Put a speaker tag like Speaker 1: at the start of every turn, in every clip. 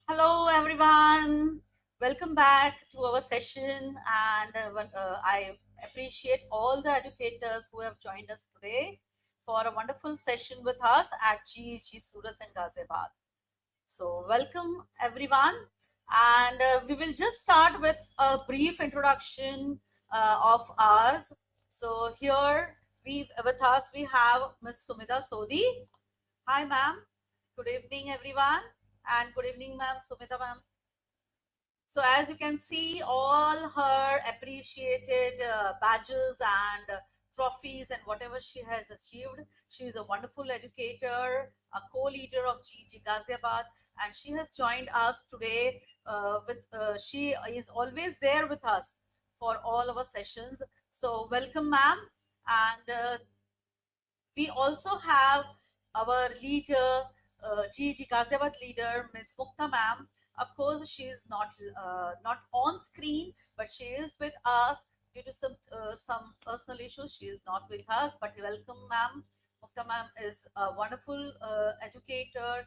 Speaker 1: Hello, everyone. Welcome back to our session. And I appreciate all the educators who have joined us today for a wonderful session with us at GEG Surat and Ghaziabad. So, welcome, everyone. And we will just start with a brief introduction of ours. So, here with us we have Ms. Sumita Sodhi. Hi, ma'am. Good evening, everyone. And good evening, ma'am. Sumita, ma'am. So as you can see, all her appreciated badges and trophies and whatever she has achieved, she is a wonderful educator, a co-leader of GG Ghaziabad, and she has joined us today. She is always there with us for all our sessions. So welcome, ma'am, and we also have our leader, GG Ghaziabad leader, Ms. Mukta ma'am. Of course, she is not on screen, but she is with us due to some personal issues. She is not with us, but welcome, ma'am. Mukta ma'am is a wonderful educator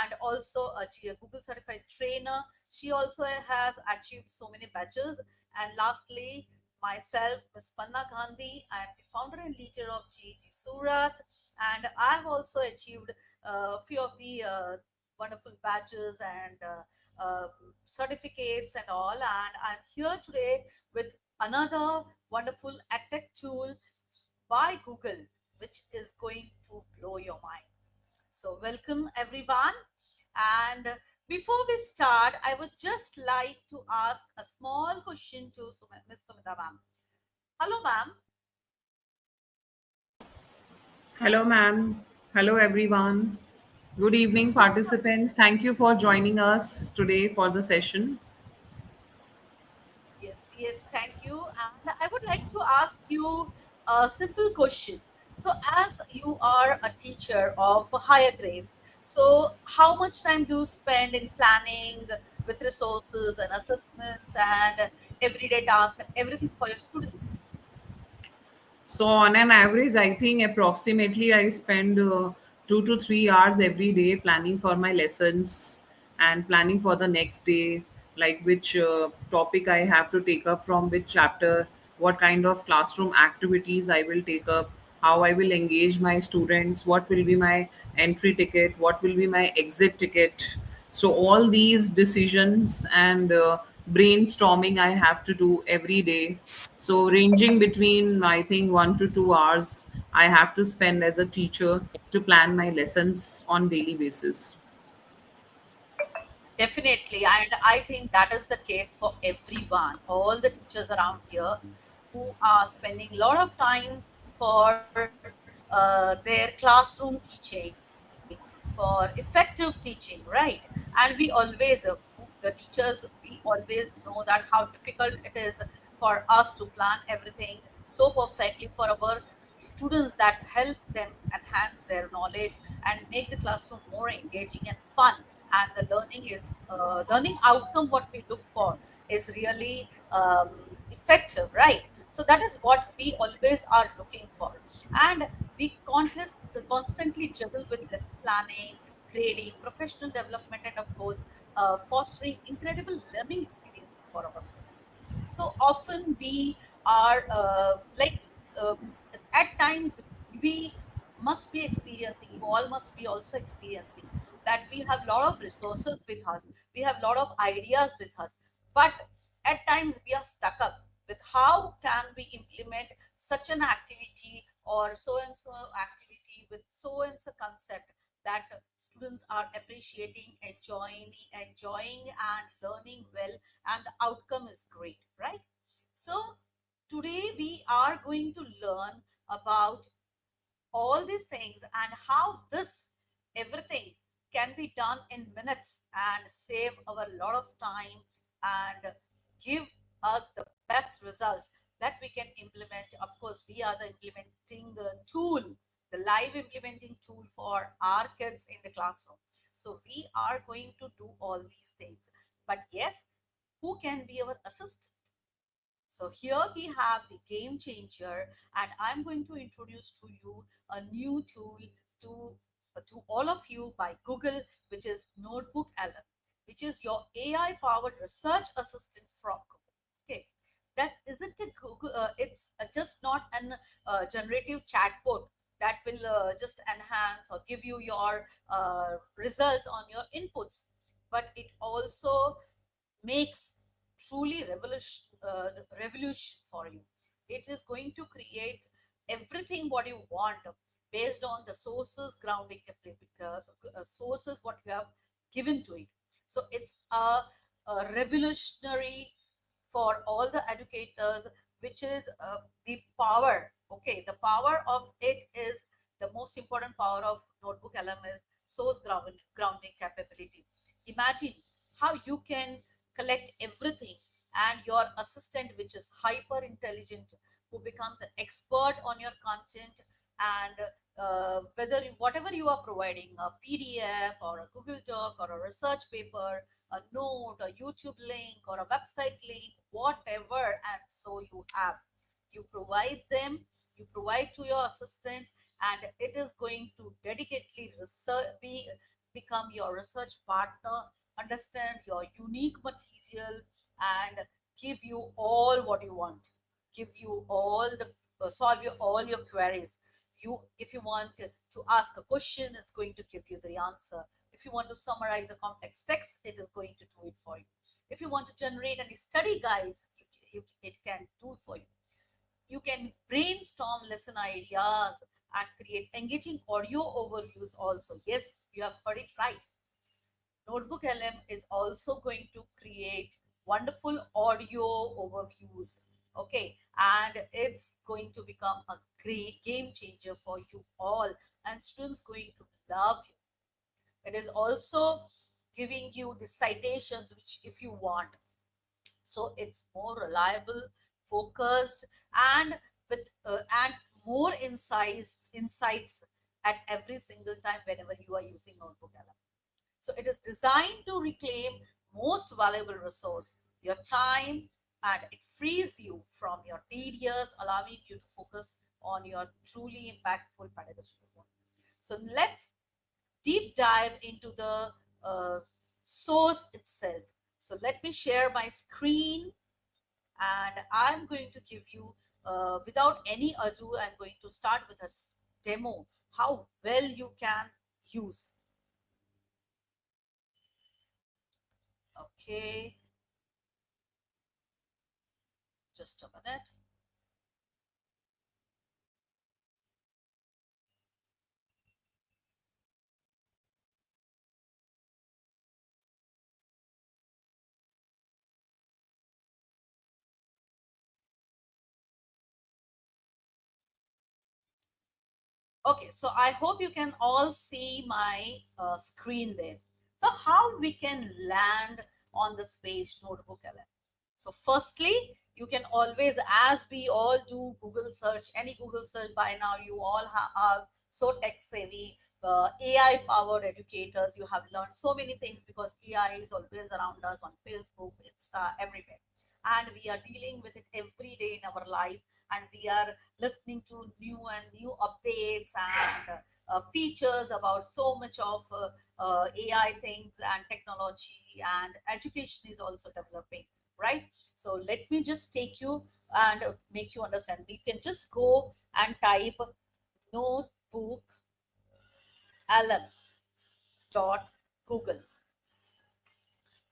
Speaker 1: and also a Google certified trainer. She also has achieved so many badges. And lastly, myself, Ms. Panna Gandhi. I am the founder and leader of GEG Surat, and I've also achieved a few of the wonderful badges and certificates and all. And I'm here today with another wonderful edtech tool by Google, which is going to blow your mind. So, welcome everyone. And before we start, I would just like to ask a small question to Ms. Sumita ma'am. Hello, ma'am.
Speaker 2: Hello, ma'am. Hello, everyone. Good evening,
Speaker 1: So,
Speaker 2: participants. Thank you for joining us today for the session.
Speaker 1: yes, thank you. And I would like to ask you a simple question. So, as you are a teacher of higher grades, so how much time do you spend in planning with resources and assessments and everyday tasks and everything for your students?
Speaker 2: So, on an average, I think approximately I spend 2 to 3 hours every day planning for my lessons and planning for the next day, like which topic I have to take up from which chapter, what kind of classroom activities I will take up, how I will engage my students, what will be my entry ticket, what will be my exit ticket. So, all these decisions and brainstorming I have to do every day, so ranging between I think 1 to 2 hours I have to spend as a teacher to plan my lessons on daily basis.
Speaker 1: Definitely, and I think that is the case for everyone, all the teachers around here who are spending a lot of time for their classroom teaching, for effective teaching, right? And we always, the teachers, we always know that how difficult it is for us to plan everything so perfectly for our students, that help them enhance their knowledge and make the classroom more engaging and fun. And the learning outcome what we look for is really effective, right? So that is what we always are looking for. And we constantly juggle with lesson planning, grading, professional development, and of course fostering incredible learning experiences for our students. So often we are uh, at times we must be experiencing, you all must be also experiencing that we have a lot of resources with us, we have a lot of ideas with us, but at times we are stuck up with how can we implement such an activity or so and so activity with so and so concept that students are appreciating, enjoying and learning well, and the outcome is great, right? So today we are going to learn about all these things and how this everything can be done in minutes and save our lot of time and give us the best results that we can implement. Of course, we are the implementing tool, the live implementing tool for our kids in the classroom. So we are going to do all these things, but yes, who can be our assistant? So here we have the game changer, and I'm going to introduce to you a new tool to to all of you by Google, which is Notebook LM, which is your AI powered research assistant from Google. Okay, that isn't a Google, it's just not an generative chatbot that will just enhance or give you your results on your inputs, but it also makes truly revolution for you. It is going to create everything what you want based on the sources grounding sources what you have given to it. So it's a revolutionary for all the educators, which is the power. Okay, the power of it is the most important power of Notebook LM is source grounding capability. Imagine how you can collect everything, and your assistant, which is hyper intelligent, who becomes an expert on your content, and whether whatever you are providing, a PDF or a Google Doc or a research paper, a note, a YouTube link, or a website link, whatever, and so you have. You provide them, you provide to your assistant, and it is going to dedicatedly become your research partner, understand your unique material, and give you all what you want, give you all the solve your all your queries. You, if you want to ask a question, it's going to give you the answer. If you want to summarize a complex text, it is going to do it for you. If you want to generate any study guides, it can do for you. You can brainstorm lesson ideas and create engaging audio overviews also. Yes, you have heard it right. Notebook LM is also going to create wonderful audio overviews. Okay, and it's going to become a great game changer for you all, and students going to love you. It is also giving you the citations which if you want. So it's more reliable, focused, and with and more insights at every single time whenever you are using Notebook LM. So it is designed to reclaim most valuable resource, your time, and it frees you from your tedious, allowing you to focus on your truly impactful pedagogical work. So let's deep dive into the uh, source itself. So let me share my screen, and I'm going to give you, without any ado, I'm going to start with a demo how well you can use. Okay, just a minute. Okay, so I hope you can all see my screen there. So how we can land on this page, Notebook LM. So firstly, you can always, as we all do Google search, any Google search by now, you all are so tech savvy, AI powered educators. You have learned so many things because AI is always around us on Facebook, Insta, everywhere. And we are dealing with it every day in our life. And we are listening to new and new updates and features about so much of AI things and technology, and education is also developing, right? So let me just take you and make you understand. You can just go and type notebook lm dot google,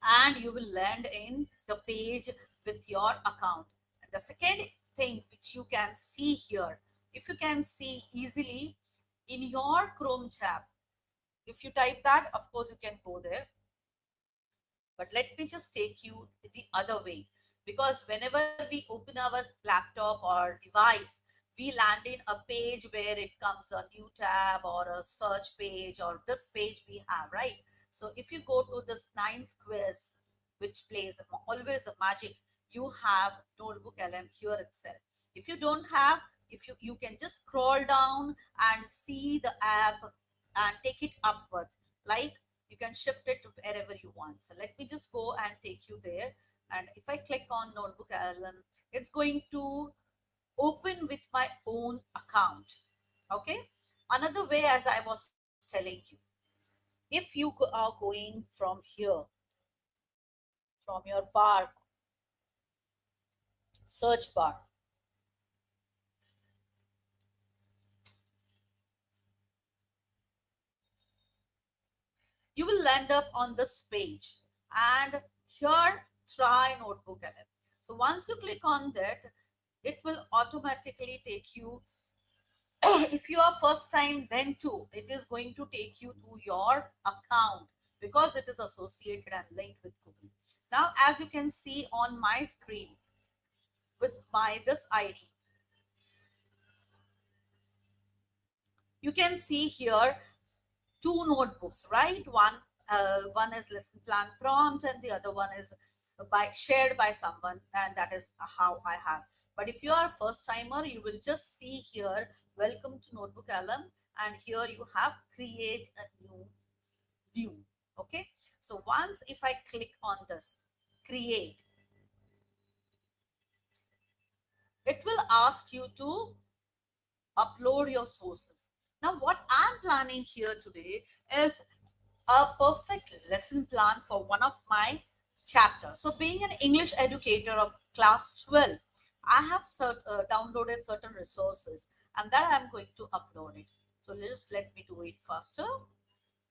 Speaker 1: and you will land in the page with your account. And the second thing which you can see here, if you can see easily in your Chrome tab, if you type that, of course you can go there. But let me just take you the other way, because whenever we open our laptop or device, we land in a page where it comes a new tab or a search page, or this page we have, right? So if you go to this 9 squares, which plays always a magic, you have Notebook LM here itself. If you don't have, if you can just scroll down and see the app and take it upwards, like you can shift it to wherever you want. So let me just go and take you there. And if I click on Notebook LM, it's going to open with my own account. Okay. Another way, as I was telling you, if you are going from here, from your bar, search bar. You will land up on this page, and here try notebook LM. So once you click on that, it will automatically take you if you are first time, then too it is going to take you to your account, because it is associated and linked with Google. Now as you can see on my screen with my this ID, you can see here two notebooks, right? One is lesson plan prompt, and the other one is by shared by someone, and that is how I have. But if you are a first timer, you will just see here, welcome to Notebook LM, and here you have create a new. Okay, so once if I click on this create, it will ask you to upload your sources. Now what I'm planning here today is a perfect lesson plan for one of my chapters. So being an English educator of class 12, I have downloaded certain resources, and that I'm going to upload it. So just let me do it faster.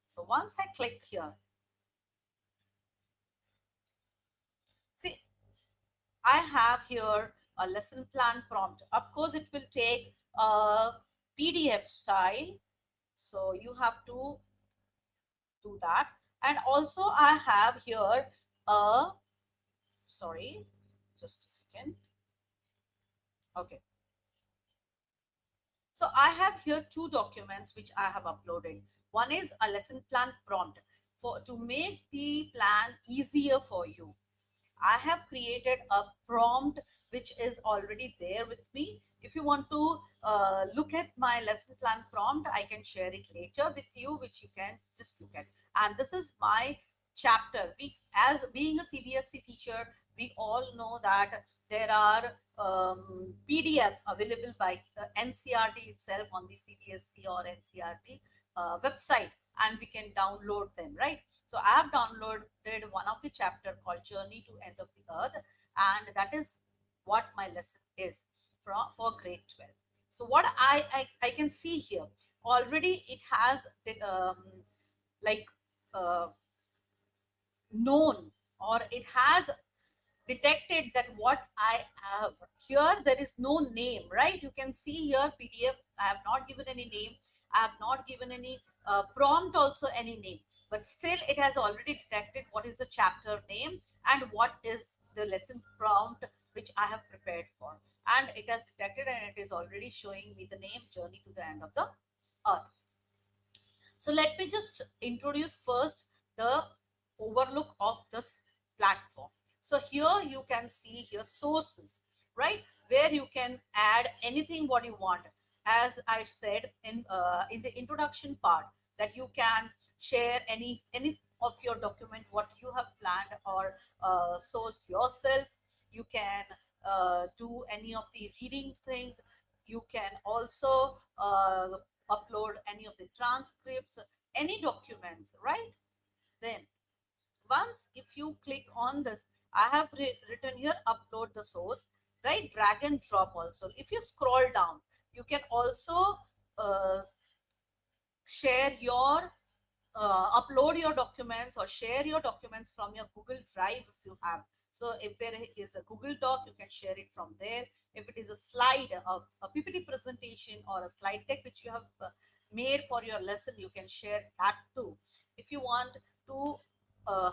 Speaker 1: So once I click here, see, I have here a lesson plan prompt. Of course, it will take a PDF style. So you have to do that. And also I have here a, sorry, just a second. Okay. So I have here two documents which I have uploaded. One is a lesson plan prompt for to make the plan easier for you. I have created a prompt which is already there with me. If you want to look at my lesson plan prompt, I can share it later with you, which you can just look at. And this is my chapter. As being a CBSE teacher, we all know that there are PDFs available by NCRT itself on the CBSE or NCRT website, and we can download them, right? So I have downloaded one of the chapter called Journey to End of the Earth, and that is what my lesson is for grade 12. So what I can see here, already it has like uh, known, or it has detected that what I have here, there is no name, right? You can see here PDF, I have not given any name, I have not given any prompt also any name, but still it has already detected what is the chapter name and what is the lesson prompt which I have prepared for, and it has detected and it is already showing me the name, Journey to the End of the Earth. So let me just introduce first the overlook of this platform. So here you can see here sources, right? Where you can add anything what you want. As I said in the introduction part, that you can share any of your document what you have planned or source yourself. You can do any of the reading things. You can also upload any of the transcripts, any documents, right? Then once if you click on this, I have written here upload the source, right? Drag and drop also. If you scroll down, you can also uh, share your upload your documents or share your documents from your Google Drive if you have. So if there is a Google Doc, you can share it from there. If it is a slide, a PPT presentation or a slide deck which you have made for your lesson, you can share that too. If you want to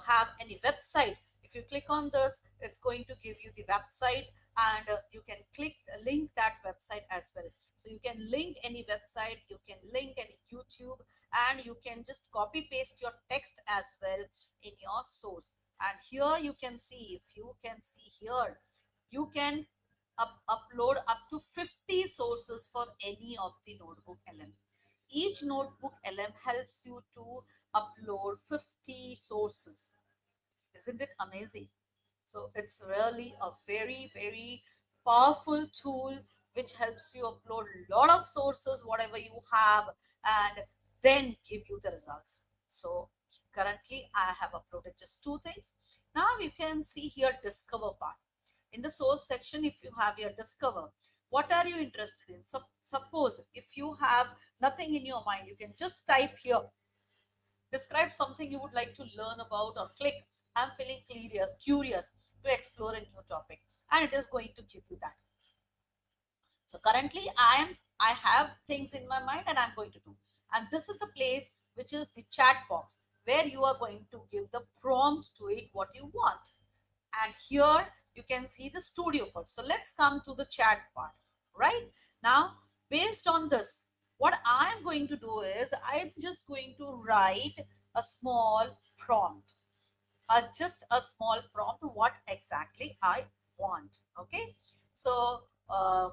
Speaker 1: have any website, if you click on this, it's going to give you the website, and you can click link that website as well. So you can link any website, you can link any YouTube, and you can just copy paste your text as well in your source. And here you can see, if you can see here, you can upload up to 50 sources for any of the notebook LM. Each notebook LM helps you to upload 50 sources. Isn't it amazing? So it's really a very, very powerful tool which helps you upload a lot of sources, whatever you have, and then give you the results. So currently I have uploaded just two things. Now you can see here discover part. In the source section, if you have your discover, what are you interested in? So, suppose if you have nothing in your mind, you can just type here, describe something you would like to learn about, or click, I'm feeling curious to explore a new topic, and it is going to give you that. So currently I have things in my mind and I'm going to do. And this is the place which is the chat box where you are going to give the prompt to it what you want. And here you can see the studio code. So let's come to the chat part. Right now, based on this, what I am going to do is I'm just going to write a small prompt, just a small prompt, what exactly I want. Okay, so I'm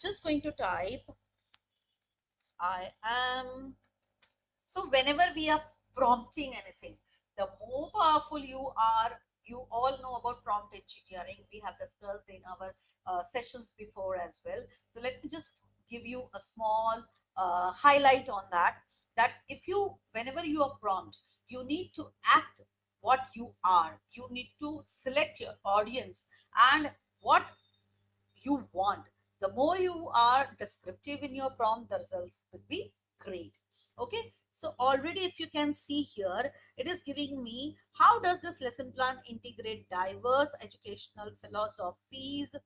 Speaker 1: just going to type I am. So whenever we are prompting anything, the more powerful you are, you all know about prompt engineering. We have discussed in our sessions before as well. So let me just give you a small highlight on that. That if you, whenever you are prompt, you need to act what you are. You need to select your audience and what you want. The more you are descriptive in your prompt, the results will be great. Okay, so already if you can see here, it is giving me how does this lesson plan integrate diverse educational philosophies,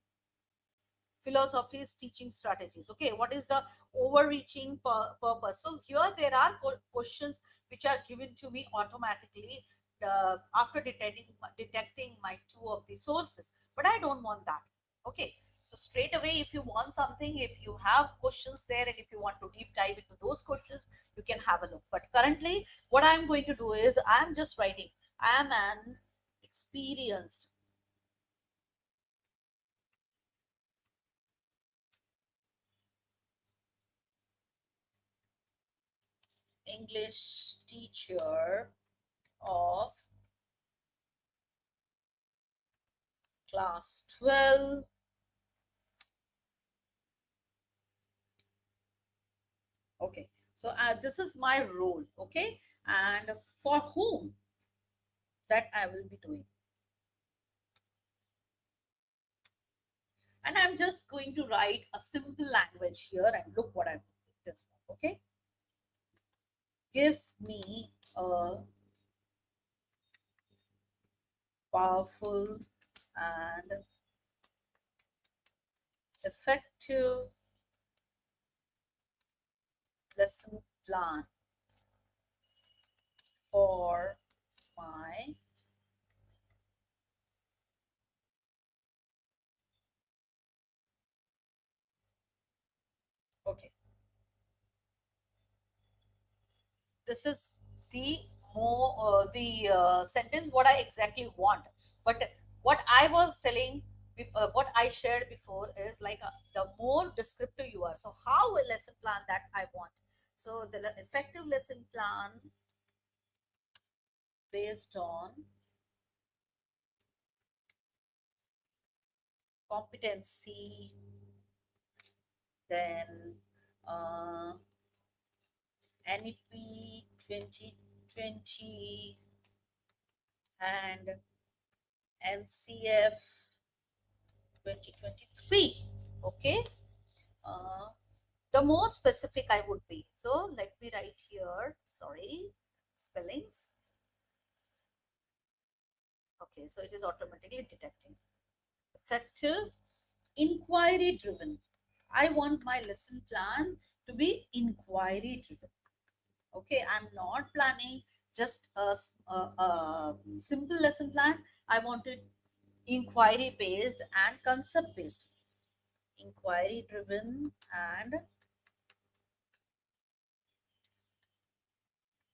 Speaker 1: teaching strategies. Okay, what is the overreaching purpose? So here there are questions which are given to me automatically after detecting my two of the sources, but I don't want that. Okay, so straight away, if you want something, if you have questions there and if you want to deep dive into those questions, you can have a look. But currently what I'm going to do is I'm just writing, I am an experienced English teacher of class 12. Okay, so this is my role. Okay, and for whom that I will be doing, and I'm just going to write a simple language here and look what I'm doing this one. Okay, give me a powerful and effective lesson plan for my. Okay, this is the the sentence what I exactly want. But what I was telling, what I shared before is like the more descriptive you are, so how a lesson plan that I want. So the effective lesson plan based on competency, then uh, NEP 2020 and NCF 2023. Okay, uh, the more specific I would be. So let me write here, sorry, spellings. Okay, so it is automatically detecting. Effective, inquiry driven. I want my lesson plan to be inquiry driven. Okay, I'm not planning just a simple lesson plan. I want it inquiry based and concept based. Inquiry driven and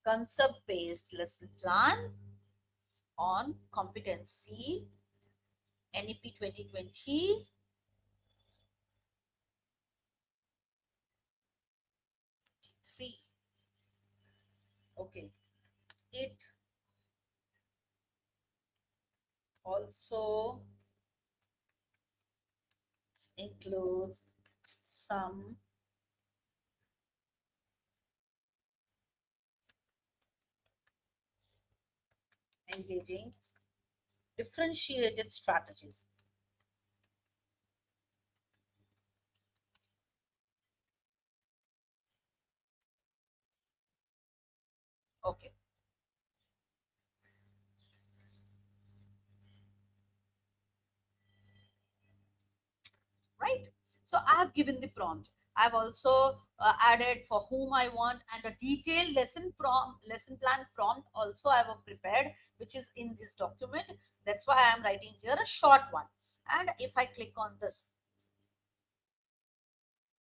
Speaker 1: concept based lesson plan on competency, NEP 2020, 3. Okay, it also includes some engaging differentiated strategies. Okay, right? So I have given the prompt. I've also added for whom I want, and a detailed lesson plan prompt also I have prepared, which is in this document. That's why I am writing here a short one. And if I click on this,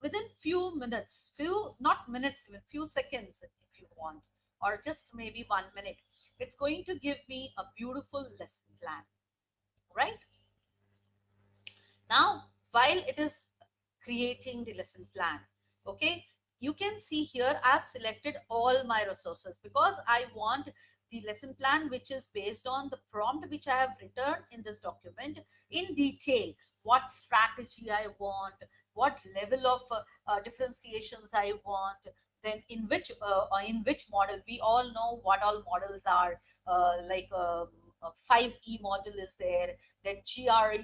Speaker 1: within few minutes, few not minutes, even few seconds, if you want, or just maybe 1 minute, it's going to give me a beautiful lesson plan, right? Now, while it is creating the lesson plan, okay, you can see here I've selected all my resources because I want the lesson plan which is based on the prompt which I have written in this document in detail. What strategy I want, what level of differentiations I want, then in which model. We all know what all models are, like 5E model is there, then GRR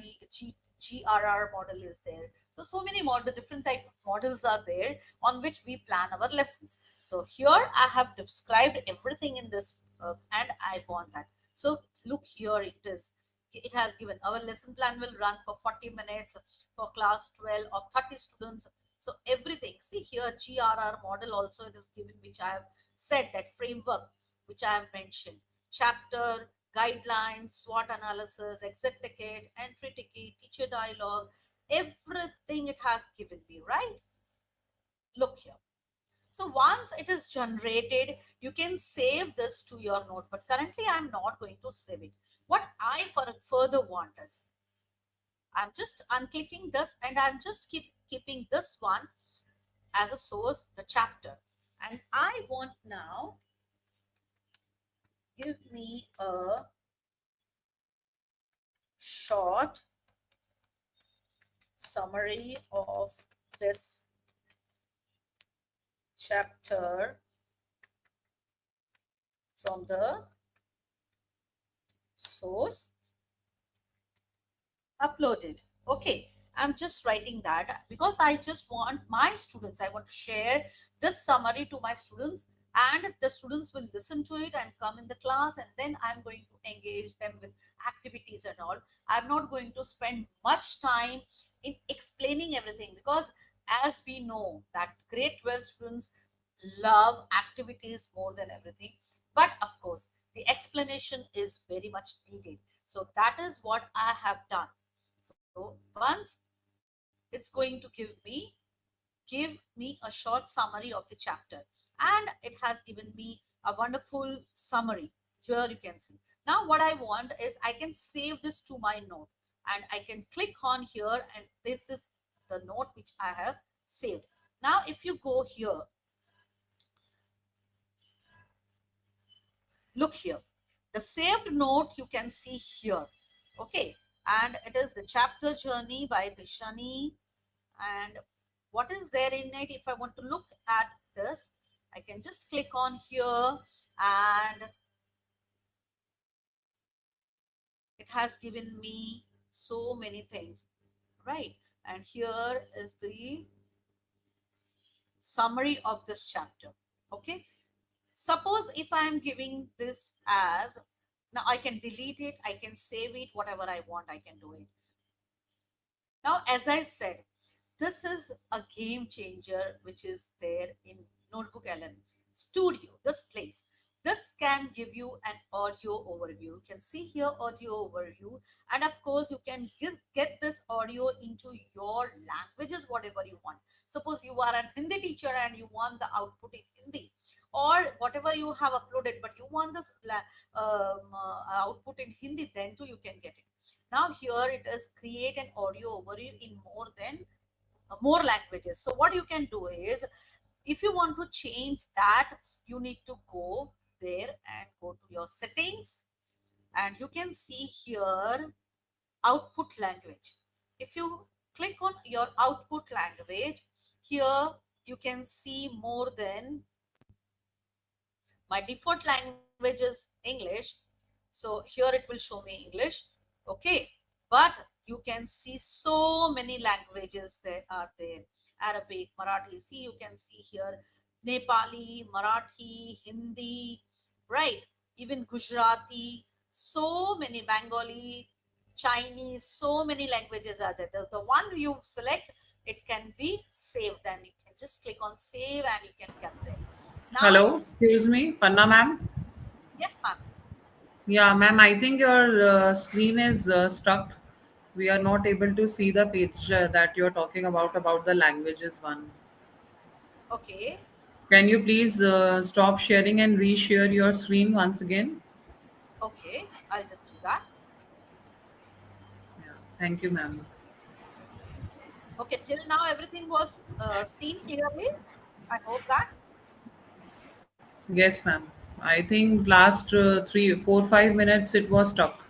Speaker 1: model is there. So many model, different type of models are there on which we plan our lessons. So here I have described everything in this, and I want that. So look here, it has given our lesson plan will run for 40 minutes for class 12 of 30 students. So everything, see here, GRR model also it is given, which I have said, that framework which I have mentioned, chapter, guidelines, SWOT analysis, exit ticket, entry ticket, teacher dialogue, everything it has given me, right? Look here. So once it is generated, you can save this to your note. But currently, I'm not going to save it. What I further want is, I'm just unclicking this and I'm just keeping this one as a source, the chapter. And I want now, give me a short summary of this chapter from the source uploaded. Okay, I'm just writing that because I just want my students, I want to share this summary to my students, and the students will listen to it and come in the class, and then I'm going to engage them with activities and all. I'm not going to spend much time in explaining everything because as we know that grade 12 students love activities more than everything. But of course, the explanation is very much needed. So that is what I have done. So once it's going to give me a short summary of the chapter, and it has given me a wonderful summary. Here you can see. Now what I want is I can save this to my note, and I can click on here, and this is the note which I have saved. Now if you go here, look here, the saved note you can see here. Okay, and it is the chapter journey by Dishani. And what is there in it? If I want to look at this, I can just click on here, and it has given me so many things, right? And here is the summary of this chapter. Okay, suppose if I am giving this as, now I can delete it, I can save it, whatever I want I can do it. Now as I said, this is a game changer which is there in Notebook LM Studio, this place. This can give you an audio overview. You can see here audio overview, and of course you can get this audio into your languages, whatever you want. Suppose you are a Hindi teacher and you want the output in Hindi, or whatever you have uploaded, but you want this output in Hindi, then too you can get it. Now here it is create an audio overview in more languages. So what you can do is, if you want to change that, you need to go there and go to your settings, and you can see here output language. If you click on your output language, here you can see more than, my default language is English, So here it will show me English. Okay. But you can see so many languages there are there. Arabic, Marathi. See, you can see here Nepali, Marathi, Hindi, right? Even Gujarati, so many Bengali, Chinese, so many languages are there. The one you select, it can be saved, and you can just click on save and you can get there. Now,
Speaker 2: Hello, excuse me, Panna ma'am.
Speaker 1: yes, ma'am.
Speaker 2: Yeah, ma'am, I think your screen is stuck. We are not able to see the page that you're talking about the languages one.
Speaker 1: Okay,
Speaker 2: Can you please stop sharing and reshare your screen once again?
Speaker 1: okay, I'll just do that.
Speaker 2: Yeah, thank you, ma'am.
Speaker 1: Okay, till now everything was seen clearly. I hope that.
Speaker 2: Yes, ma'am. I think last 3, 4, 5 minutes it was stuck.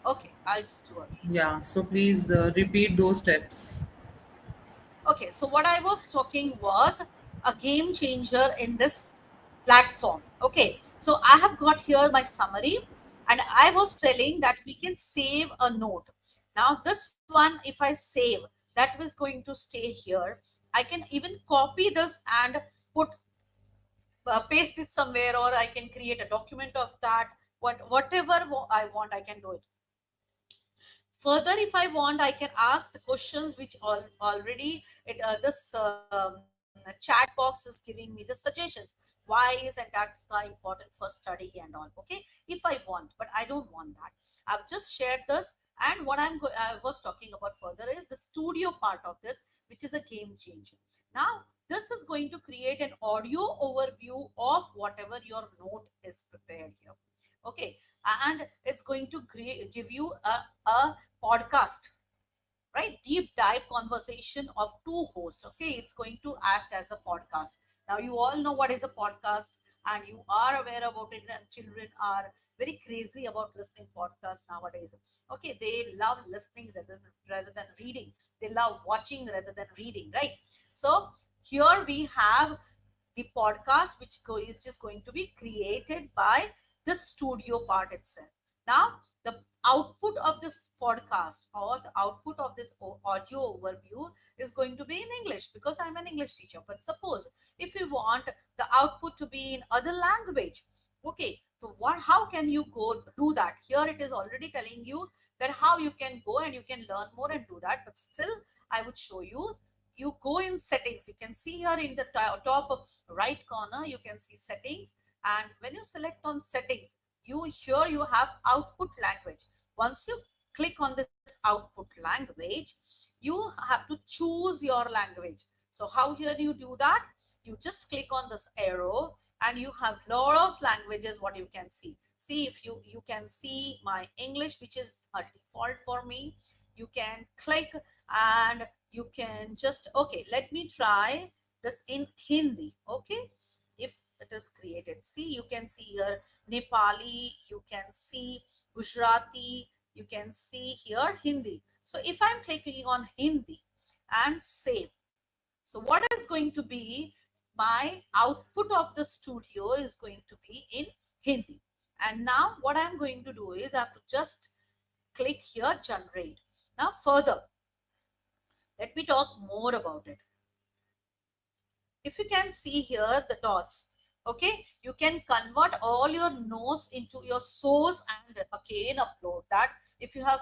Speaker 1: Okay, I'll just do again.
Speaker 2: Yeah, so please repeat those steps.
Speaker 1: Okay, so what I was talking was a game changer in this platform. Okay, so I have got here my summary, and I was telling that we can save a note. Now, this one, if I save, that was going to stay here. I can even copy this and put paste it somewhere, or I can create a document of that. Whatever I want, I can do it. Further, if I want, I can ask the questions which already this chat box is giving me the suggestions. Why isn't that important for study and all? Okay, if I want, but I don't want that. I've just shared this, and what I was talking about further is the studio part of this, which is a game changer. Now, this is going to create an audio overview of whatever your note is prepared here. Okay, and it's going to give you a podcast, right? Deep dive conversation of two hosts. Okay, it's going to act as a podcast. Now, you all know what is a podcast, and you are aware about it, and children are very crazy about listening podcasts nowadays. Okay, they love listening rather than reading. They love watching rather than reading, right? So here we have the podcast, which is just going to be created by the studio part itself. Now, the output of this podcast, or the output of this audio overview, is going to be in English, because I'm an English teacher. But suppose if you want the output to be in other language, okay, so how can you go do that? Here it is already telling you that how you can go and you can learn more and do that. But still, I would show you. You go in settings. You can see here in the top right corner, you can see settings, and when you select on settings, here you have output language. Once you click on this output language, you have to choose your language. So how here you do that? You just click on this arrow, and you have lot of languages. What you can see, if you can see my English, which is a default for me. You can click, and you can just, okay, let me try this in Hindi. Okay, if it is created, see, you can see here Nepali, you can see Gujarati, you can see here Hindi. So if I'm clicking on Hindi and save, so what is going to be, my output of the studio is going to be in Hindi. And now what I'm going to do is I have to just click here, generate. Now further, let me talk more about it. If you can see here the dots, okay, you can convert all your notes into your source and again upload that. If you have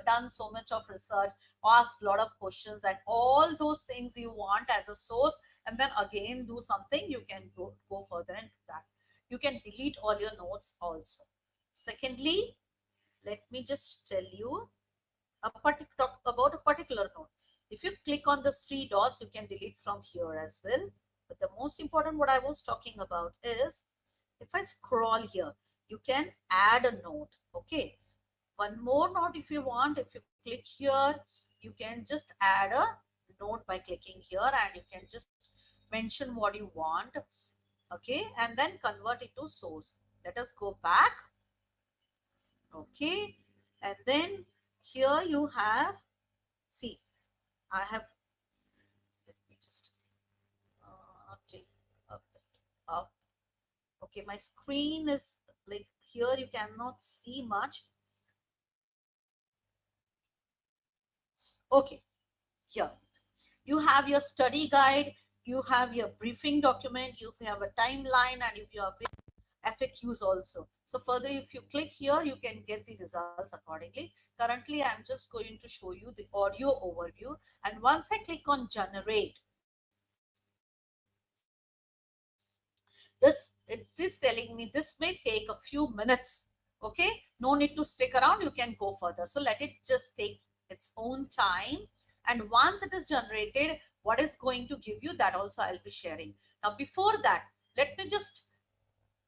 Speaker 1: done so much of research, asked a lot of questions, and all those things you want as a source, and then again do something, you can go further and do that. You can delete all your notes also. Secondly, let me just tell you talk about a particular node. If you click on the three dots, you can delete from here as well. But the most important what I was talking about is, if I scroll here, you can add a node. Okay, one more node if you want. If you click here, you can just add a node by clicking here, and you can just mention what you want. Okay, and then convert it to source. Let us go back. Okay, and then here you have, see, I have, let me just take up, up. Okay, my screen is like here you cannot see much. Okay, here you have your study guide, you have your briefing document, you have a timeline, and if you have FAQs also. So further, if you click here, you can get the results accordingly. Currently, I'm just going to show you the audio overview. And once I click on generate, this it is telling me this may take a few minutes. Okay, no need to stick around. You can go further. So let it just take its own time. And once it is generated, what is going to give you, that also I'll be sharing. Now, before that, let me just,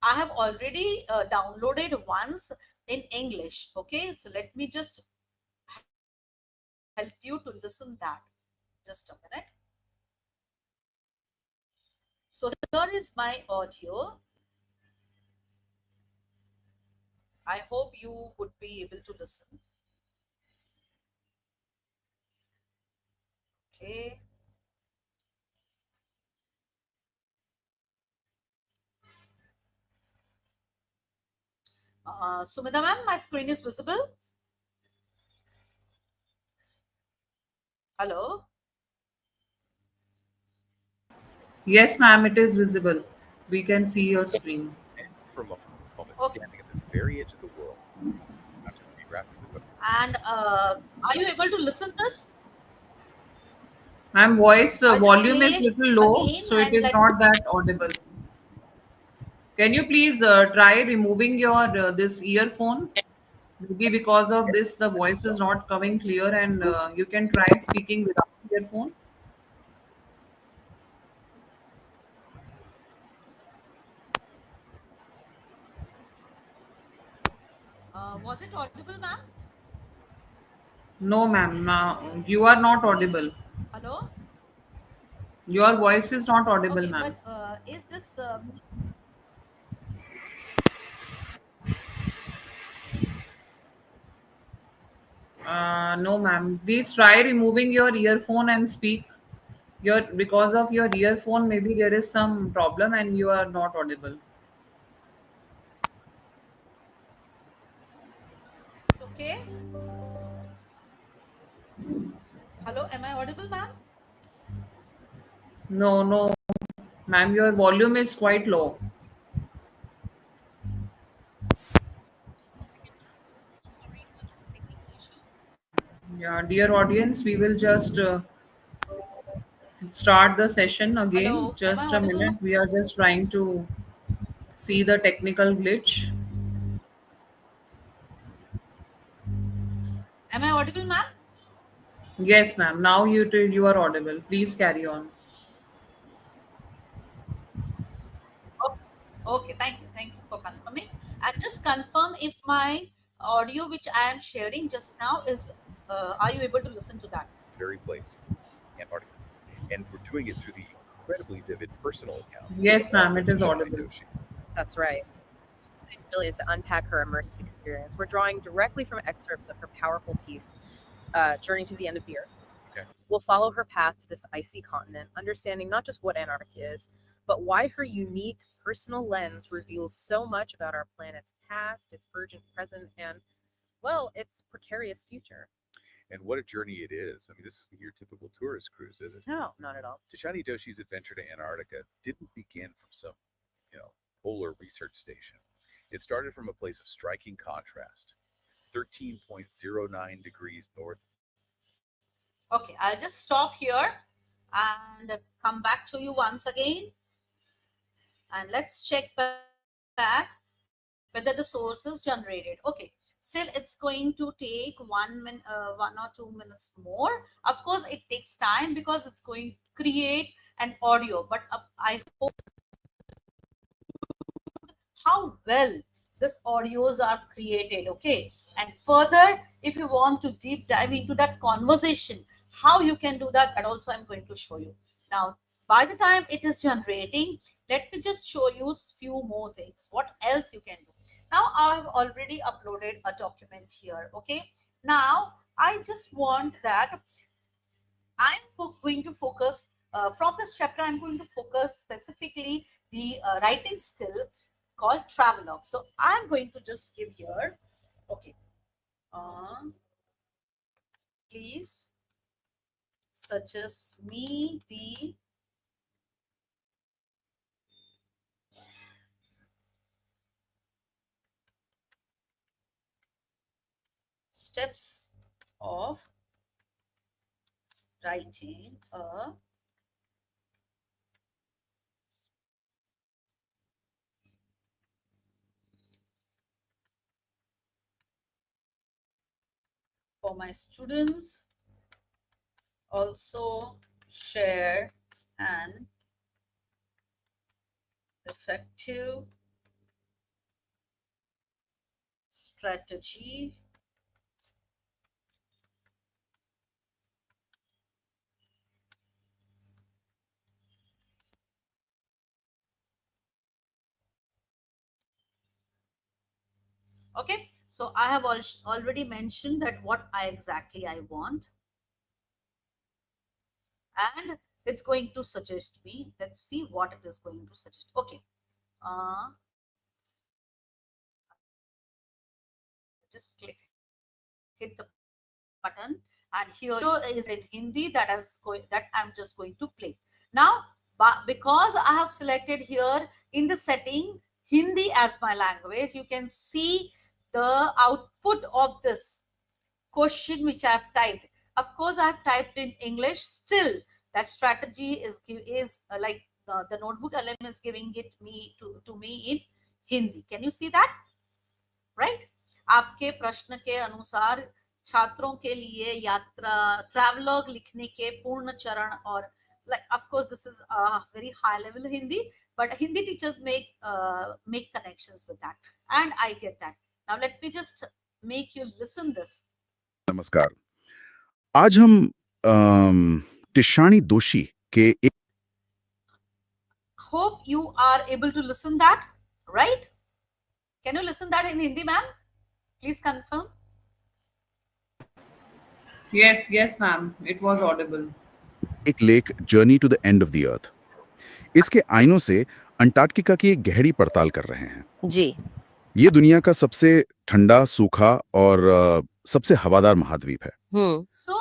Speaker 1: I have already downloaded once in English. Okay, so let me just help you to listen that. Just a minute. So here is my audio. I hope you would be able to listen. Okay. Sumida ma'am, my screen is visible. Hello.
Speaker 2: Yes, ma'am, it is visible. We can see your screen.
Speaker 1: Okay. And are you able to listen this?
Speaker 2: Ma'am, voice
Speaker 1: I'll just
Speaker 2: volume is
Speaker 1: play
Speaker 2: little low,
Speaker 1: again
Speaker 2: so it
Speaker 1: and
Speaker 2: is
Speaker 1: let.
Speaker 2: not that audible. Can you please try removing your this earphone? Maybe because of this, the voice is not coming clear, and you can try speaking without earphone.
Speaker 1: Was it audible, ma'am?
Speaker 2: No, ma'am, no, you are not audible.
Speaker 1: Hello.
Speaker 2: Your voice is not audible,
Speaker 1: Okay,
Speaker 2: ma'am.
Speaker 1: but is this
Speaker 2: No, ma'am. Please try removing your earphone and speak. Your because of your earphone, maybe there is some problem and you are not audible.
Speaker 1: okay? Hello, am I audible, ma'am?
Speaker 2: No, no, ma'am. Your volume is quite low.
Speaker 1: Just a second, ma'am. So sorry for this technical issue.
Speaker 2: Yeah, dear audience, we will just start the session again.
Speaker 1: Hello, am I
Speaker 2: Just a
Speaker 1: audible,
Speaker 2: minute.
Speaker 1: ma'am?
Speaker 2: We are just trying to see the technical glitch.
Speaker 1: Am I audible, ma'am?
Speaker 2: Yes, ma'am. Now you are audible. Please carry on.
Speaker 1: Okay. Okay, thank you for confirming. And just confirm if my audio, which I am sharing just now, is. Are you able to listen to that?
Speaker 2: Yes, ma'am. It is audible.
Speaker 3: That's right. Today really is to unpack her immersive experience. We're drawing directly from excerpts of her powerful piece, Journey to the End of the Earth. We'll follow her path to this icy continent, understanding not just what Antarctica is, but why her unique personal lens reveals so much about our planet's past, its urgent present, and, well, its precarious future. No, not at all.
Speaker 1: Okay, I'll just stop here and come back to you once again. And let's check back whether the source is generated. Okay, still it's going to take 1 or 2 minutes more. Of course, it takes time because it's going to create an audio, but I hope how well this audios are created. Okay, and further, if you want to deep dive into that conversation, how you can do that, that also I'm going to show you. Now, by the time it is generating, let me just show you few more things what else you can do. Now I have already uploaded a document here. Okay, now I just want that going to focus from this chapter. I'm going to focus specifically the writing skill. called travelogue. So I'm going to just give here, okay, uh, please suggest me the steps of writing a for my students. Also share an effective strategy okay. So I have already mentioned that what I exactly I want, and it's going to suggest me. Let's see what it is going to suggest. Okay, uh, just hit the button, and here is in Hindi that is going, that I'm just going to play now. But because I have selected here in the setting Hindi as my language, you can see the output of this question which I have typed. Of course, I have typed in English. Still, that strategy is like the notebook LM is giving it me to me in Hindi. Can you see that? Right? आपके प्रश्न के अनुसार छात्रों के लिए यात्रा travelogue लिखने के पूर्ण चरण और like of course this is a very high level Hindi, but Hindi teachers make connections with that, and I get that. Now let me just make you listen this.
Speaker 4: नमस्कार। आज हम टिशानी दोषी के एक
Speaker 1: Hope you are able to listen that, right? Can you listen that in Hindi, ma'am? Please confirm.
Speaker 2: Yes, yes, ma'am. It was audible.
Speaker 4: एक लेख journey to the end of the earth इसके आइनों से अंटार्कटिका की एक गहरी पड़ताल कर रहे हैं।
Speaker 3: जी।
Speaker 4: ये दुनिया का सबसे ठंडा, सूखा और सबसे हवादार महाद्वीप है।
Speaker 1: So,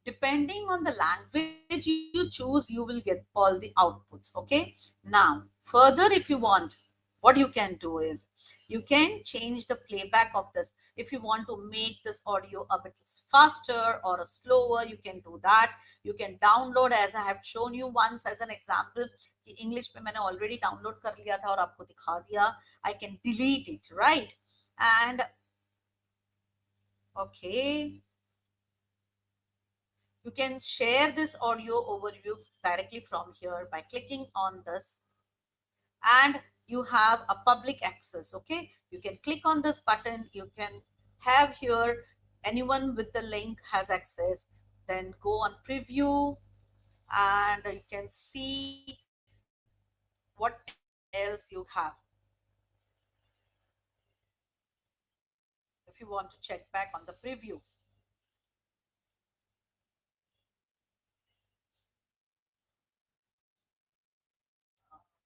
Speaker 1: depending on the language you choose, you will get all the outputs. Okay. Now, further, if you want, what you can do is you can change the playback of this. If you want to make this audio a bit faster or a slower, you can do that. You can download, as I have shown you once as an example. कि English में मैंने already download कर लिया था और आपको दिखा दिया. I can delete it, right? And okay. You can share this audio overview directly from here by clicking on this, and you have a public access. Okay, you can click on this button. You can have here anyone with the link has access. Then go on preview, and you can see what else you have. If you want to check back on the preview,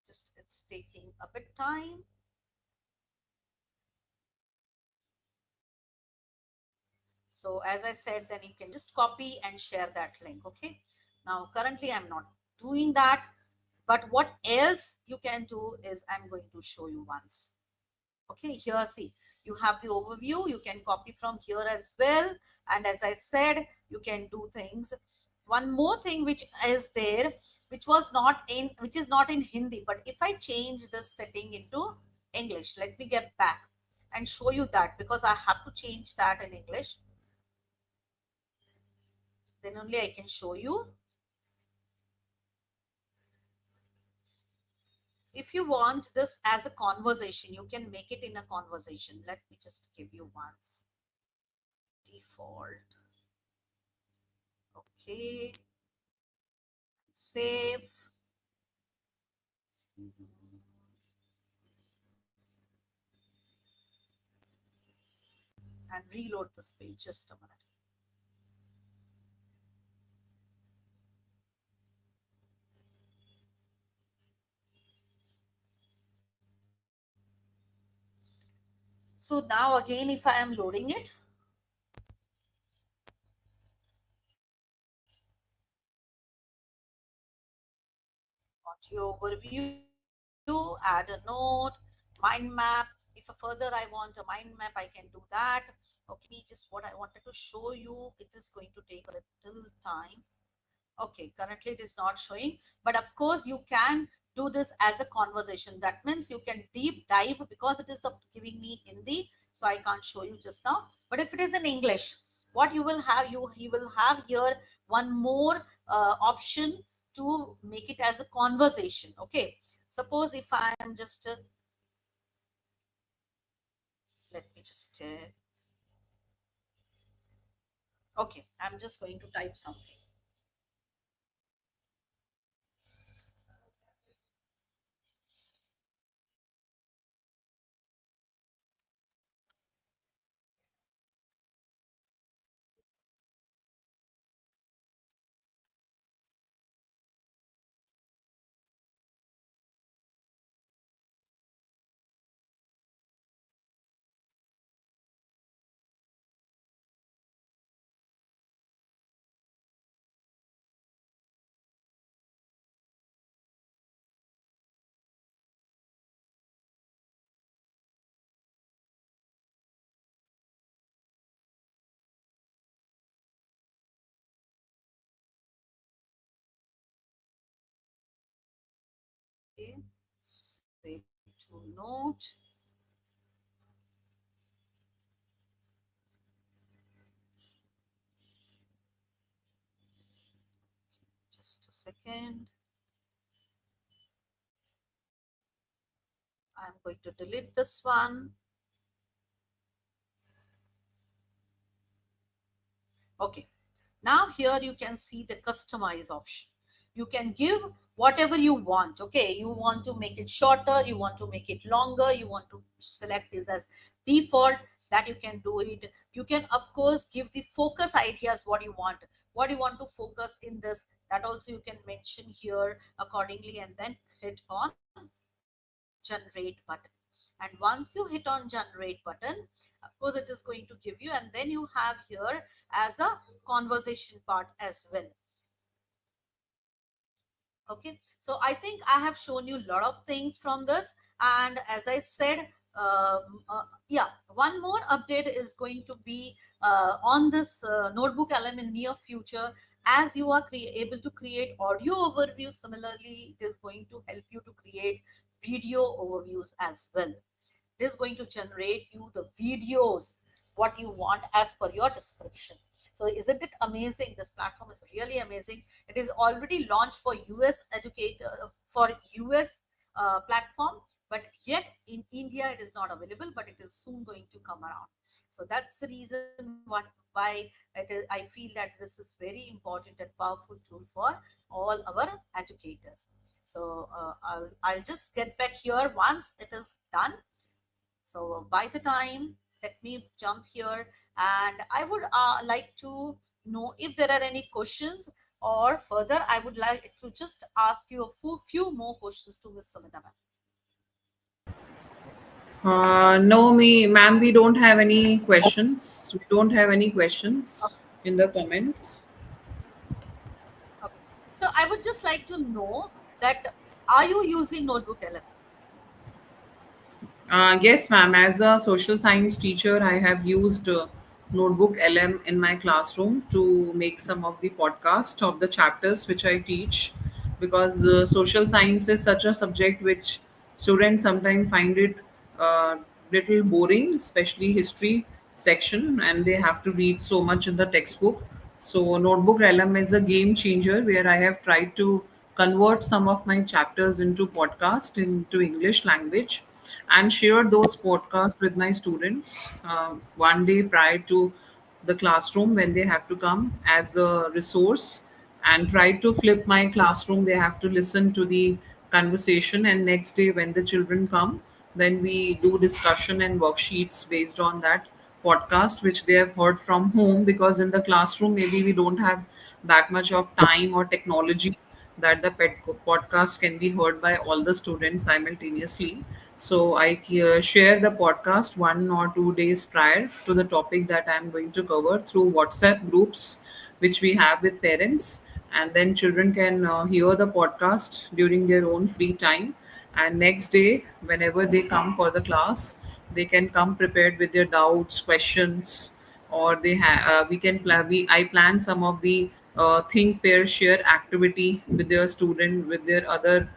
Speaker 1: just it's taking a bit time. So as I said, then you can just copy and share that link. Okay. Now, currently I'm not doing that, but what else you can do is I'm going to show you once. Okay, here, see, you have the overview. You can copy from here as well. And as I said, you can do things. One more thing which is there, which is not in Hindi, but if I change this setting into English, let me get back and show you that, because I have to change that in English. Then only I can show you. If you want this as a conversation, you can make it in a conversation. Let me just give you once. Default. Okay. Save. And reload this page. Just a minute. So now again, if I am loading it, audio overview, add a note, mind map. If further I want a mind map, I can do that. Okay, let me just what I wanted to show you. It is going to take a little time. Okay, currently it is not showing, but of course you can do this as a conversation. That means you can deep dive because it is giving me Hindi, so I can't show you just now. But if it is in English, what you will have, you will have here one more option to make it as a conversation. Okay, suppose if I am just let me just okay, I'm just going to type something. Okay, save to note. Just a second. I'm going to delete this one. Okay. Now here you can see the customize option. You can give whatever you want. Okay. You want to make it shorter. You want to make it longer. You want to select this as default, that you can do it. You can of course give the focus ideas, what you want to focus in this. That also you can mention here accordingly, and then hit on generate button. And once you hit on generate button, of course it is going to give you, and then you have here as a conversation part as well. Okay, so I think I have shown you a lot of things from this, and as I said, yeah, one more update is going to be on this notebook LM in near future. As you are able to create audio overviews, similarly it is going to help you to create video overviews as well. It is going to generate you the videos what you want as per your description. So isn't it amazing? This platform is really amazing. It is already launched for US educator, for US platform, but yet in India it is not available, but it is soon going to come around. So that's the reason why I feel that this is very important and powerful tool for all our educators. So I'll just get back here once it is done. So by the time, let me jump here, and I would like to know if there are any questions, or further I would like to just ask you a few more questions to Ms. Samita ma'am.
Speaker 2: No, ma'am, we don't have any questions. We don't have any questions
Speaker 1: Okay.
Speaker 2: in the comments.
Speaker 1: Okay. So I would just like to know that, are you using Notebook LM?
Speaker 2: Yes, ma'am. As a social science teacher, I have used Notebook LM in my classroom to make some of the podcast of the chapters which I teach, because social science is such a subject which students sometimes find it little boring, especially history section, and they have to read so much in the textbook. So Notebook LM is a game changer where I have tried to convert some of my chapters into podcast into English language and share those podcasts with my students one day prior to the classroom when they have to come as a resource, and try to flip my classroom. They have to listen to the conversation, and next day when the children come, then we do discussion and worksheets based on that podcast which they have heard from home, because in the classroom maybe we don't have that much of time or technology that the podcast can be heard by all the students simultaneously. So I share the podcast 1 or 2 days prior to the topic that I'm going to cover through WhatsApp groups, which we have with parents, and then children can hear the podcast during their own free time. And next day, whenever they come for the class, they can come prepared with their doubts, questions, or we can we I plan some of the think pair share activity with their student, with their other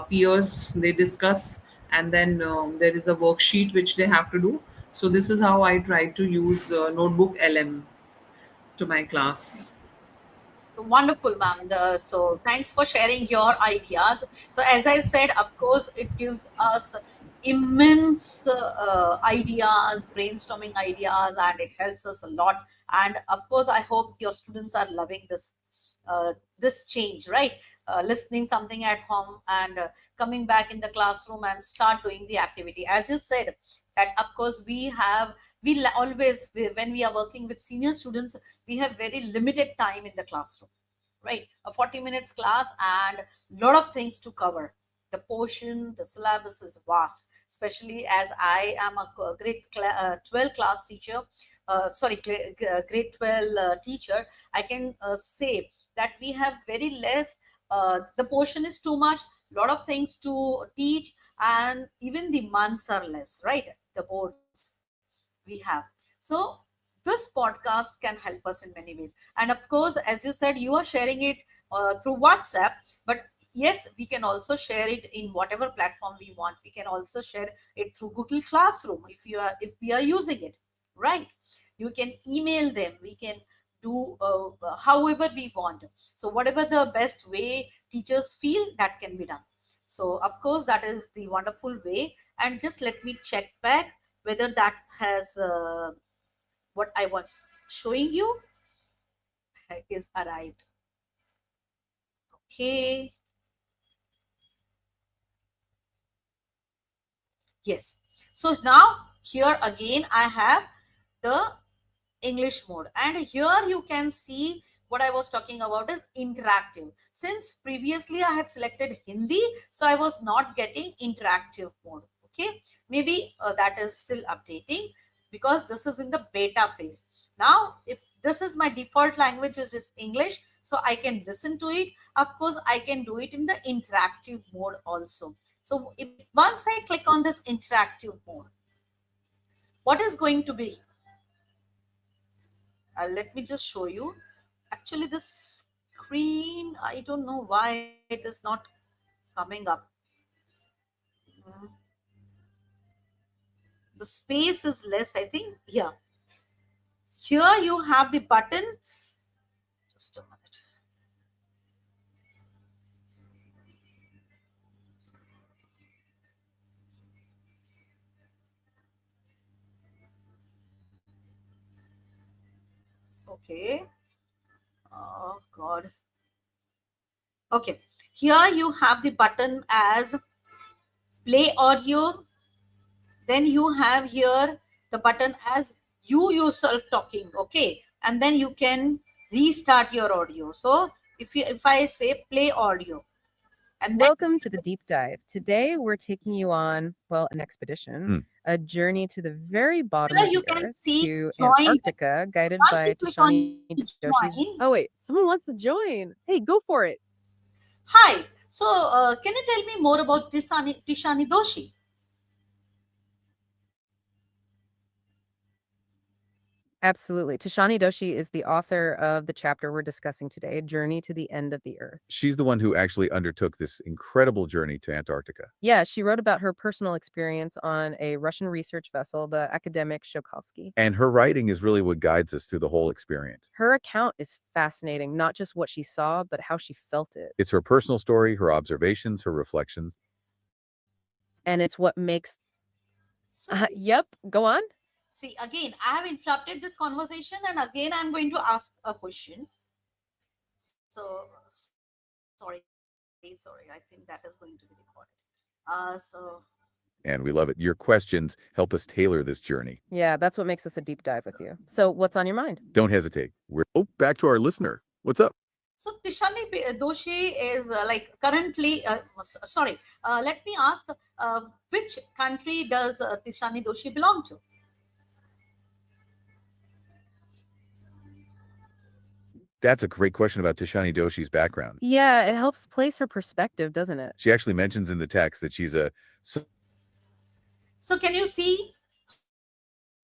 Speaker 2: peers. They discuss, and then there is a worksheet which they have to do. So this is how I try to use notebook LM to my class.
Speaker 1: Wonderful, ma'am. So thanks for sharing your ideas. So as I said, of course, it gives us immense ideas, brainstorming ideas, and it helps us a lot. And of course, I hope your students are loving this change, right? Listening something at home and coming back in the classroom and start doing the activity. As you said, that of course always, when we are working with senior students, we have very limited time in the classroom, right? A 40 minutes class and lot of things to cover. The portion, the syllabus is vast, especially as I am a grade 12 class teacher, grade 12 teacher. I can say that we have very less, the portion is too much, lot of things to teach, and even the months are less, right? The boards we have. So this podcast can help us in many ways. And of course, as you said, you are sharing it through WhatsApp, but yes, we can also share it in whatever platform we want. We can also share it through Google Classroom if we are using it, right? You can email them. We can do however we want. So whatever the best way teachers feel, that can be done. So of course, that is the wonderful way. And just let me check back whether that has what I was showing you is arrived. Okay. Yes. So now here again I have the English mode, and here you can see what I was talking about is interactive. Since previously I had selected Hindi, so I was not getting interactive mode. Okay, maybe that is still updating because this is in the beta phase. Now, if this is my default language, which is English, so I can listen to it. Of course, I can do it in the interactive mode also. So if once I click on this interactive mode, what is going to be? Let me just show you. Actually, this screen, I don't know why it is not coming up. Mm, the space is less, I think. Yeah. Here you have the button. Just a minute. Okay. Oh, God. Okay. Here you have the button as play audio. Then you have here the button as you yourself talking. Okay. And then you can restart your audio. So if I say play audio, and then
Speaker 3: Welcome to the deep dive. Today, we're taking you on, well, an expedition, a journey to the very bottom
Speaker 1: here
Speaker 3: of
Speaker 1: you
Speaker 3: the
Speaker 1: can
Speaker 3: earth,
Speaker 1: see
Speaker 3: to
Speaker 1: join.
Speaker 3: Antarctica, guided
Speaker 1: Once
Speaker 3: by
Speaker 1: you click on
Speaker 3: Tashani Doshi's.
Speaker 1: join,
Speaker 3: Oh, wait, someone wants to join. Hey, go for it.
Speaker 1: hi. So can you tell me more about Tishani Doshi?
Speaker 3: Absolutely. Tashani Doshi is the author of the chapter we're discussing today, Journey to the End of the Earth.
Speaker 5: She's the one who actually undertook this incredible journey to Antarctica.
Speaker 3: Yeah, she wrote about her personal experience on a Russian research vessel, the academic Shokalsky.
Speaker 5: And her writing is really what guides us through the whole experience.
Speaker 3: Her account is fascinating, not just what she saw, but how she felt it.
Speaker 5: It's her personal story, her observations, her reflections.
Speaker 3: And it's what makes.
Speaker 1: So,
Speaker 3: Yep, go on.
Speaker 1: see, again, I have interrupted this conversation, and again, I'm going to ask a question. So, sorry. I think that is going to be recorded. So,
Speaker 5: And we love it. Your questions help us tailor this journey.
Speaker 3: Yeah, that's what makes this a deep dive with you. So, what's on your mind?
Speaker 5: Don't hesitate. Back to our listener. What's up?
Speaker 1: So Tishani Doshi is like currently, sorry, let me ask, which country does Tishani Doshi belong to?
Speaker 5: That's a great question about Tishani Doshi's background.
Speaker 3: Yeah, it helps place her perspective, doesn't it?
Speaker 5: She actually mentions in the text that she's a
Speaker 1: So can you see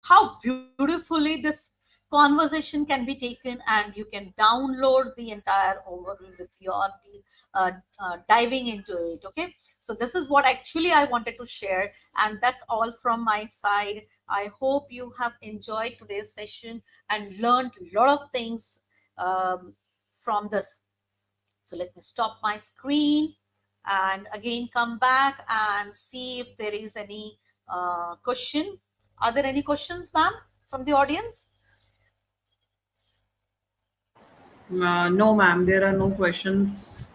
Speaker 1: how beautifully this conversation can be taken, and you can download the entire overview with your diving into it. Okay, so this is what actually I wanted to share, and that's all from my side. I hope you have enjoyed today's session and learned a lot of things from this. So let me stop my screen and again come back and see if there is any question. Are there any questions, ma'am, from the audience?
Speaker 2: No, ma'am, there are no questions.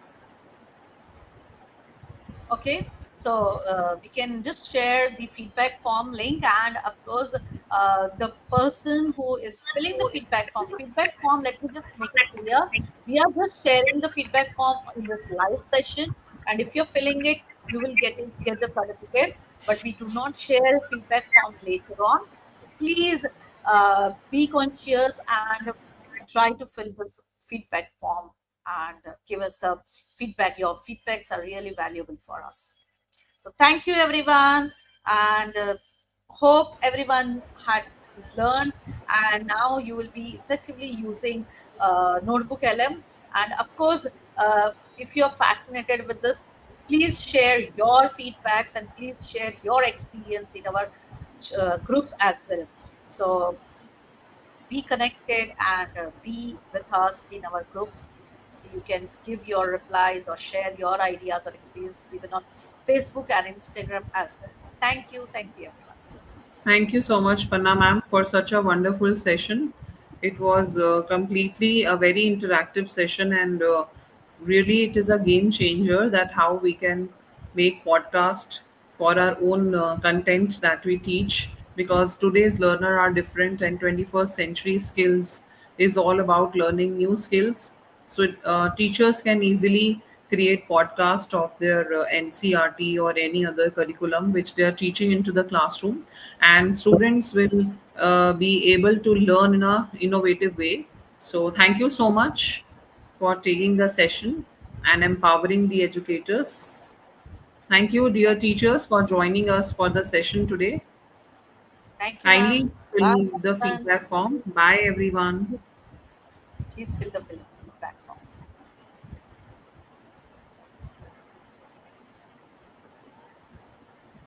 Speaker 1: Okay, so we can just share the feedback form link, and of course, the person who is filling the feedback form, let me just make it clear. We are just sharing the feedback form in this live session, and if you're filling it, you will get the certificates. But we do not share feedback form later on. So please be conscious and try to fill the feedback form and give us the feedback. Your feedbacks are really valuable for us. So thank you, everyone, and hope everyone had learned. And now you will be effectively using Notebook LM. And of course, if you're fascinated with this, please share your feedbacks and please share your experience in our groups as well. So be connected and be with us in our groups. You can give your replies or share your ideas or experiences even on Facebook and Instagram as well. Thank you, everyone.
Speaker 2: Thank you so much, Panna ma'am, for such a wonderful session. It was completely a very interactive session, and really, it is a game changer that how we can make podcast for our own content that we teach. Because today's learner are different, and 21st century skills is all about learning new skills. So teachers can easily create podcast of their NCRT or any other curriculum which they are teaching into the classroom, and students will be able to learn in a innovative way. So thank you so much for taking the session and empowering the educators. Thank you, dear teachers, for joining us for the session today.
Speaker 1: Thank you, ma'am.
Speaker 2: Kindly
Speaker 1: Bye,
Speaker 2: fill the
Speaker 1: everyone.
Speaker 2: feedback form. Bye, everyone.
Speaker 1: Please fill the